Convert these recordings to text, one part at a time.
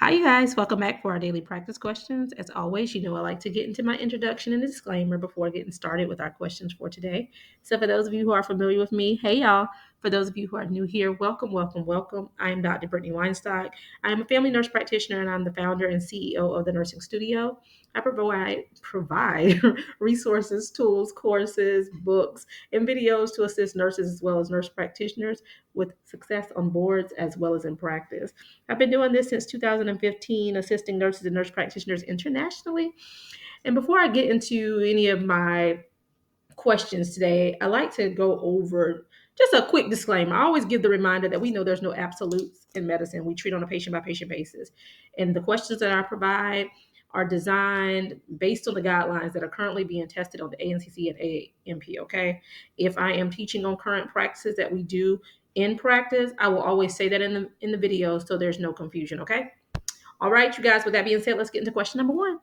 Hi, you guys. Welcome back for our daily practice questions. As always, I like to get into my introduction and disclaimer before getting started with our questions for today. So, for those of you who are familiar with me, hey, y'all. For those of you who are new here, welcome, welcome, welcome. I am Dr. Brittany Weinstock. I am a family nurse practitioner and I'm the founder and CEO of the Nursing Studio. I provide resources, tools, courses, books, and videos to assist nurses as well as nurse practitioners with success on boards as well as in practice. I've been doing this since 2015, assisting nurses and nurse practitioners internationally. And before I get into any of my questions today, I like to go over just a quick disclaimer. I always give the reminder that we know there's no absolutes in medicine. We treat on a patient by patient basis. And the questions that I provide are designed based on the guidelines that are currently being tested on the ANCC and AMP. Okay. If I am teaching on current practices that we do in practice, I will always say that in the video so there's no confusion. Okay. All right, you guys, with that being said, let's get into question number one.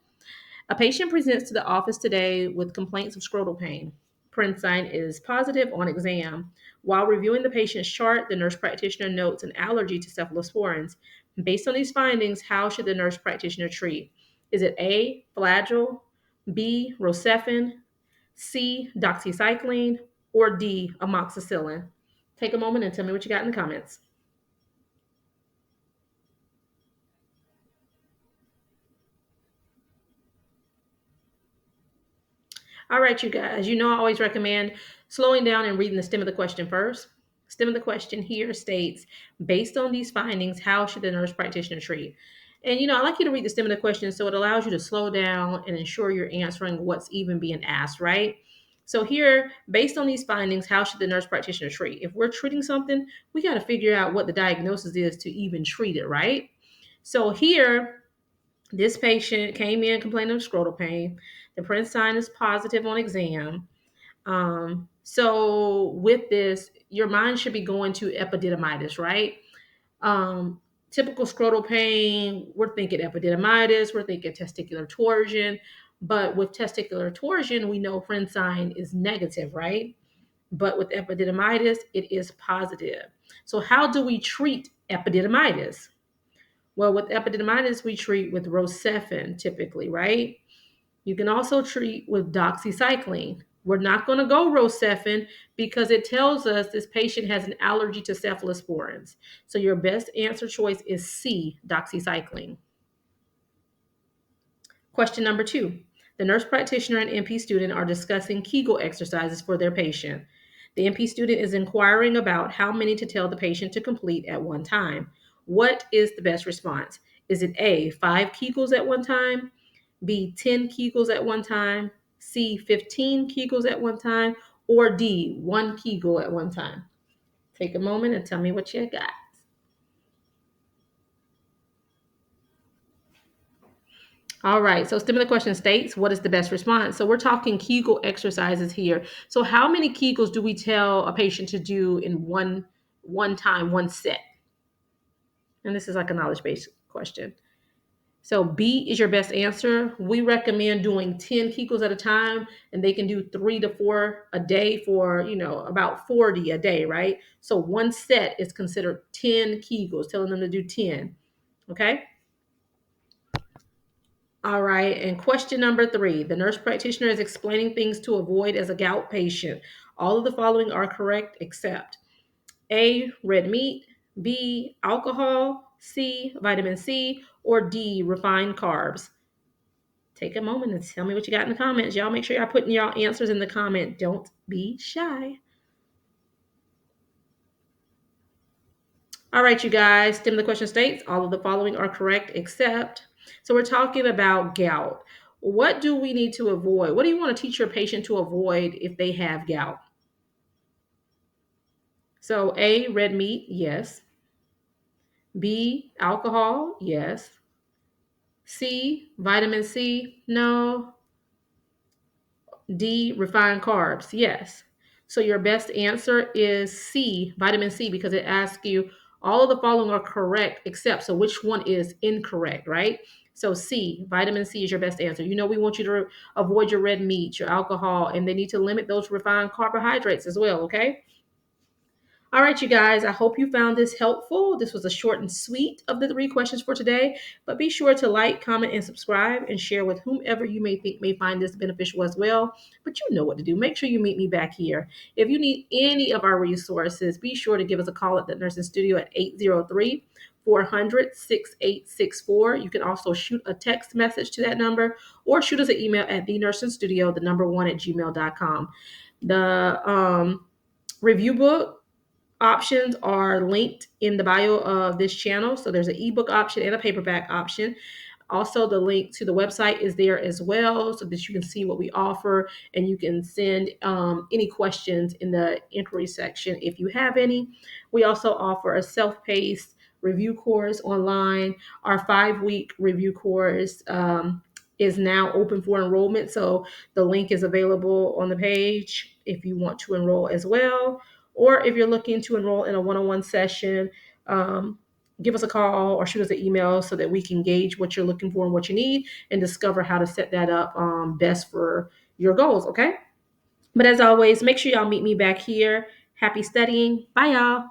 A patient presents to the office today with complaints of scrotal pain. Print sign is positive on exam. While reviewing the patient's chart, the nurse practitioner notes an allergy to cephalosporins. Based on these findings, how should the nurse practitioner treat? Is it A, flagyl, B, rocephin, C, doxycycline, or D, amoxicillin? Take a moment and tell me what you got in the comments. All right, you guys, I always recommend slowing down and reading the stem of the question first. Stem of the question here states, based on these findings, how should the nurse practitioner treat? And I like you to read the stem of the question so it allows you to slow down and ensure you're answering what's even being asked, right? So here, based on these findings, how should the nurse practitioner treat? If we're treating something, we got to figure out what the diagnosis is to even treat it, right? So here, this patient came in complaining of scrotal pain. The print sign is positive on exam. So with this, your mind should be going to epididymitis, right? Um, Typical scrotal pain, we're thinking epididymitis, we're thinking testicular torsion. But with testicular torsion, we know print sign is negative, right? But with epididymitis, it is positive. So how do we treat epididymitis? Well, with epididymitis, we treat with rocephin typically, right? You can also treat with doxycycline. We're not going to go rocephin because it tells us this patient has an allergy to cephalosporins. So your best answer choice is C, doxycycline. Question number two. The nurse practitioner and NP student are discussing Kegel exercises for their patient. The NP student is inquiring about how many to tell the patient to complete at one time. What is the best response? Is it A, 5 Kegels at one time? B, 10 Kegels at one time? C, 15 Kegels at one time? Or D, 1 Kegel at one time? Take a moment and tell me what you got. All right. So stem of the question states, what is the best response? So we're talking Kegel exercises here. So how many Kegels do we tell a patient to do in one time, one set? And this is like a knowledge-based question. So B is your best answer. We recommend doing 10 Kegels at a time, and they can do 3 to 4 a day for, about 40 a day, right? So one set is considered 10 Kegels, telling them to do 10. Okay. All right. And question number three, the nurse practitioner is explaining things to avoid as a gout patient. All of the following are correct except A, red meat, B, alcohol, C, vitamin C, or D, refined carbs. Take a moment and tell me what you got in the comments. Y'all make sure y'all putting y'all answers in the comment. Don't be shy. All right, you guys. Stem of the question states all of the following are correct except. So we're talking about gout. What do we need to avoid? What do you want to teach your patient to avoid if they have gout? So A, red meat, yes. B, alcohol, yes. C, vitamin C, no. D, refined carbs, yes. So your best answer is C, vitamin C, because it asks you all of the following are correct except, so which one is incorrect, right? So C, vitamin C is your best answer. We want you to avoid your red meat, your alcohol, and they need to limit those refined carbohydrates as well, okay? All right, you guys, I hope you found this helpful. This was a short and sweet of the three questions for today, but be sure to like, comment, and subscribe and share with whomever you may think may find this beneficial as well. But you know what to do. Make sure you meet me back here. If you need any of our resources, be sure to give us a call at the Nursing Studio at 803 400 6864. You can also shoot a text message to that number or shoot us an email at the nursing studio, the number one at gmail.com. The review book options are linked in the bio of this channel. So there's an ebook option and a paperback option. Also, the link to the website is there as well so that you can see what we offer and you can send any questions in the inquiry section if you have any. We also offer a self paced review course online. Our 5 week review course is now open for enrollment. So the link is available on the page if you want to enroll as well. Or if you're looking to enroll in a one on one session, give us a call or shoot us an email so that we can gauge what you're looking for and what you need and discover how to set that up best for your goals. Okay. But as always, make sure y'all meet me back here. Happy studying. Bye, y'all.